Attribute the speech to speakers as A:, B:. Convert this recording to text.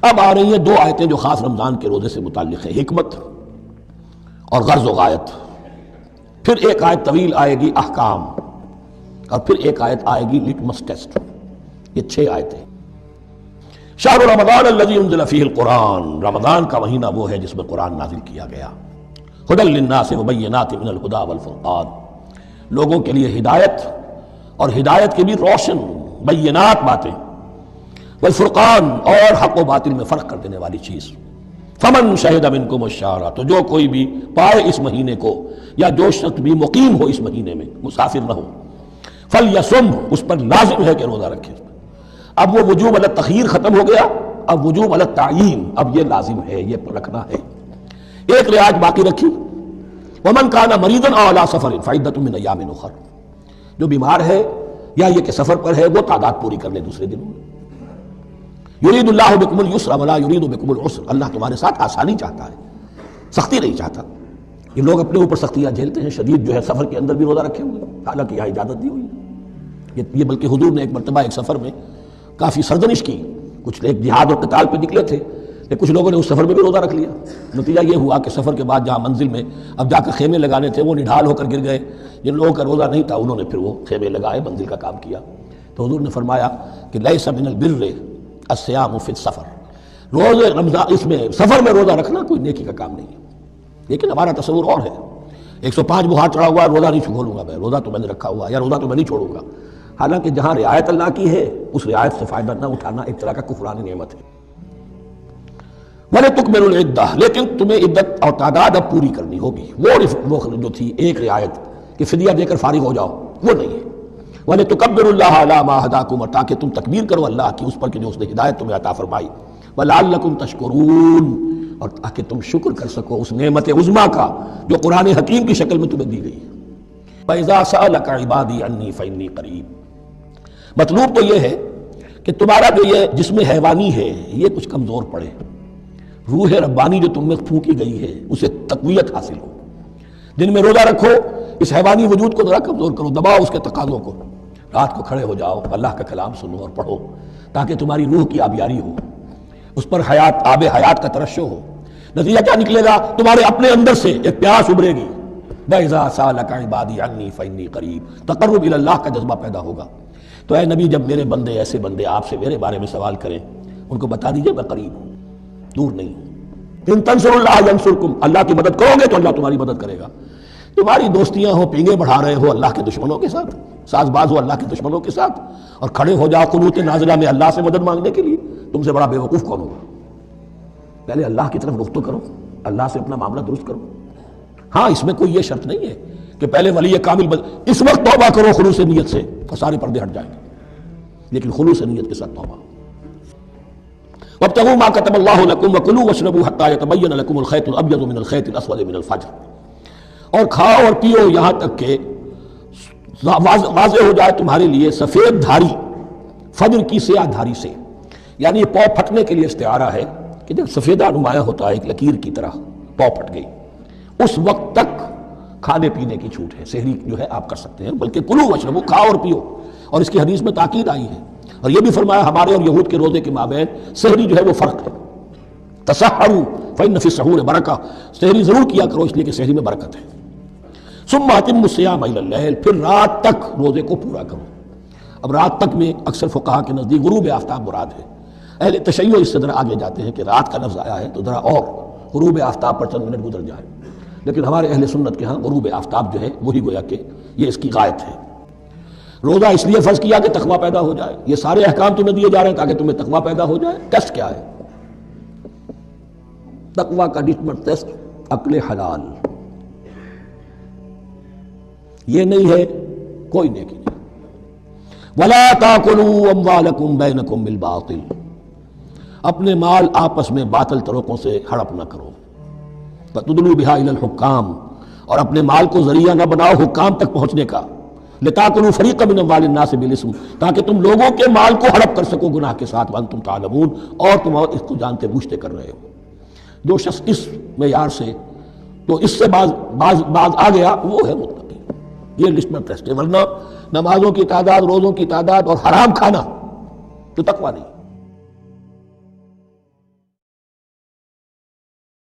A: اب آ رہی ہیں دو آیتیں جو خاص رمضان کے روزے سے متعلق ہیں، حکمت اور غرض و غایت. پھر ایک آیت طویل آئے گی احکام، اور پھر ایک آیت آئے گی لٹمس ٹیسٹ. یہ 6 آیتیں. شہر رمضان الذی انزل فیہ القرآن، رمضان کا مہینہ وہ ہے جس میں قرآن نازل کیا گیا. ھدی للناس وبینات من الھدی والفرقان، لوگوں کے لیے ہدایت، اور ہدایت کی بھی روشن بینات باتیں، والفرقان، اور حق و باطل میں فرق کر دینے والی چیز. فمن شہد منکم الشہر، تو جو کوئی بھی پائے اس مہینے کو، یا جو شخص بھی مقیم ہو اس مہینے میں، مسافر نہ ہو، فلیصم، اس پر لازم ہے کہ روزہ رکھے. اب وہ وجوب علی التخییر ختم ہو گیا، اب وجوب علی التعیین، اب یہ لازم ہے، یہ رکھنا ہے. ایک رعایت باقی رکھی، ومن کان مریضا او علی سفر فعدۃ من ایام اخر، جو بیمار ہے یا یہ کہ سفر پر ہے وہ تعداد پوری کر لے دوسرے دنوں میں. یرید اللہ بکم الیسر ولا یرید بکم العسر، اللہ تمہارے ساتھ آسانی چاہتا ہے، سختی نہیں چاہتا. یہ لوگ اپنے اوپر سختیاں جھیلتے ہیں، شدید جو ہے سفر کے اندر بھی روزہ رکھے ہوئے، حالانکہ یہاں اجازت دی ہوئی ہے. یہ بلکہ حضور نے ایک مرتبہ ایک سفر میں کافی سرزنش کی. کچھ ایک جہاد اور قتال پہ نکلے تھے، لیکن کچھ لوگوں نے اس سفر میں بھی روزہ رکھ لیا. نتیجہ یہ ہوا کہ سفر کے بعد جہاں منزل میں اب جا کر خیمے لگانے تھے وہ نڈھال ہو کر گر گئے. جن لوگوں کا روزہ نہیں تھا انہوں نے پھر وہ خیمے لگائے، منزل کا کام کیا. تو حضور نے فرمایا کہ لیس من البر الصیام فی السفر، روزے رمضان اس میں سفر میں روزہ رکھنا کوئی نیکی کا کام نہیں ہے. لیکن ہمارا تصور اور ہے، 105 بخار چڑھا ہوا ہے، روزہ نہیں چھوڑوں گا میں، روزہ تو میں نے رکھا ہوا ہے، یا روزہ تو میں نہیں چھوڑوں گا. حالانکہ جہاں رعایت اللہ کی ہے اس رعایت سے فائدہ نہ اٹھانا ایک طرح کا کفران نعمت ہے. وَلِتُكْمِلُوا الْعِدَّةَ، لیکن تمہیں عدت اور تعداد اب پوری کرنی ہوگی. وہ جو تھی ایک رعایت کہ فدیہ دے کر فارغ ہو جاؤ، وہ نہیں ہے. وَلِتُكَبِّرُوا اللَّهَ عَلَىٰ مَا هَدَاكُمْ، اور تاکہ تم تکبیر کرو اللہ کی اس پر کہ جو اس نے ہدایت تمہیں عطا فرمائی. وَلَعَلَّكُمْ تَشْكُرُونَ، اور تاکہ تم شکر کر سکو اس نعمت عظمیٰ کا جو قرآن حکیم کی شکل میں تمہیں دی گئی ہے. فَإِذَا سَأَلَكَ عِبَادِي عَنِّي فَإِنِّي قَرِيبٌ، مطلوب تو یہ ہے کہ تمہارا جو یہ جسم حیوانی ہے یہ کچھ کمزور پڑے، روح ربانی جو تم میں پھونکی گئی ہے اسے تقویت حاصل ہو. دن میں روزہ رکھو، اس حیوانی وجود کو ذرا کمزور کرو، دباؤ اس کے تقاضوں کو. رات کو کھڑے ہو جاؤ، اللہ کا کلام سنو اور پڑھو، تاکہ تمہاری روح کی آبیاری ہو، اس پر حیات، آب حیات کا ترشح ہو. نتیجہ کیا نکلے گا؟ تمہارے اپنے اندر سے ایک پیاس ابھرے گی. وَإِذَا سَأَلَكَ عِبَادِي عَنِّي فَإِنِّي قَرِيبٌ، تقرب الی اللہ کا جذبہ پیدا ہوگا. تو اے نبی، جب میرے بندے، ایسے بندے آپ سے میرے بارے میں سوال کریں، ان کو بتا دیجئے میں قریب ہوں، دور نہیں ہوں. ان تنصروا اللہ ینصرکم، اللہ کی مدد کرو گے تو اللہ تمہاری مدد کرے گا. تمہاری دوستیاں ہو، پینگے بڑھا رہے ہو اللہ کے دشمنوں کے ساتھ، ساز باز ہو اللہ کے دشمنوں کے ساتھ، اور کھڑے ہو جاؤ قنوت نازلہ میں اللہ سے مدد مانگنے کے لیے، تم سے بڑا بے وقوف کون ہوگا؟ پہلے اللہ کی طرف رخ تو کرو، اللہ سے اپنا معاملہ درست کرو. ہاں اس میں کوئی یہ شرط نہیں ہے کہ پہلے ولی کامل اس وقت توبہ کرو خلوص نیت سے اور سارے پردے ہٹ جائیں گے، لیکن خلوص نیت کے ساتھ توبہ. وابتغوا ما كتب الله لكم وكلوا واشربوا حتى يتبين لكم الخيط الابيض من الخيط الاسود من الفجر، اور کھاؤ اور پیو یہاں تک کہ واضح ہو جائے تمہارے لیے سفید دھاری فجر کی سیاہ دھاری سے. یعنی یہ پاؤں پھٹنے کے لیے استعارہ ہے کہ جب سفیدہ نمایاں ہوتا ہے ایک لکیر کی طرح، پاؤں پھٹ گئی، اس وقت تک کھانے پینے کی چھوٹ ہے. سحری جو ہے آپ کر سکتے ہیں، بلکہ کلوا واشربوا، کھاؤ اور پیو. اور اس کی حدیث میں تاکید آئی ہے، اور یہ بھی فرمایا ہمارے اور یہود کے روزے کے مابین سحری جو ہے وہ فرق ہے. تسحروا فإن فی السحور برکہ، سحری ضرور کیا کرو اس لیے کہ سحری میں برکت ہے. ثم اتموا الصیام الی اللیل، پھر رات تک روزے کو پورا کرو. اب رات تک میں اکثر فقہا کے نزدیک غروب آفتاب مراد ہے. اہل تشیع اس سے ذرا آگے جاتے ہیں کہ رات کا لفظ آیا ہے تو ذرا اور غروب آفتاب پر چند منٹ گزر جائے، لیکن ہمارے اہل سنت کے ہاں غروب آفتاب جو ہے وہی گویا کہ یہ اس کی غایت ہے. روزہ اس لیے فرض کیا کہ تقویٰ پیدا ہو جائے. یہ سارے احکام تمہیں دیے جا رہے ہیں تاکہ تمہیں تقویٰ پیدا ہو جائے. ٹیسٹ کیا ہے؟ تقویٰ کا ڈٹمٹ ٹیسٹ عقل حلال. یہ نہیں ہے کوئی نیکی نہیں. وَلَا تَأْكُلُوا أَمْوَالَكُمْ بَيْنَكُمْ بِالْبَاطِلِ، اپنے مال آپس میں باطل طریقوں سے ہڑپ نہ کرو. وَتُدْلُوا بِهَا إِلَى الْحُكَّامِ، اور اپنے مال کو ذریعہ نہ بناؤ حکام تک پہنچنے کا. لِتَأْكُلُوا فَرِيقًا مِنْ أَمْوَالِ النَّاسِ بِالْإِثْمِ، تاکہ تم لوگوں کے مال کو ہڑپ کر سکو گناہ کے ساتھ. وَأَنْتُمْ تَعْلَمُونَ، اور تم اس کو جانتے بوجھتے کر رہے ہو. جو شخص اس معیار سے تو اس سے باز آ گیا وہ ہے متقی. یہ لسٹ میں ٹیسٹ ہے. ورنہ نمازوں کی تعداد، روزوں کی تعداد اور حرام کھانا تو تقویٰ نہیں.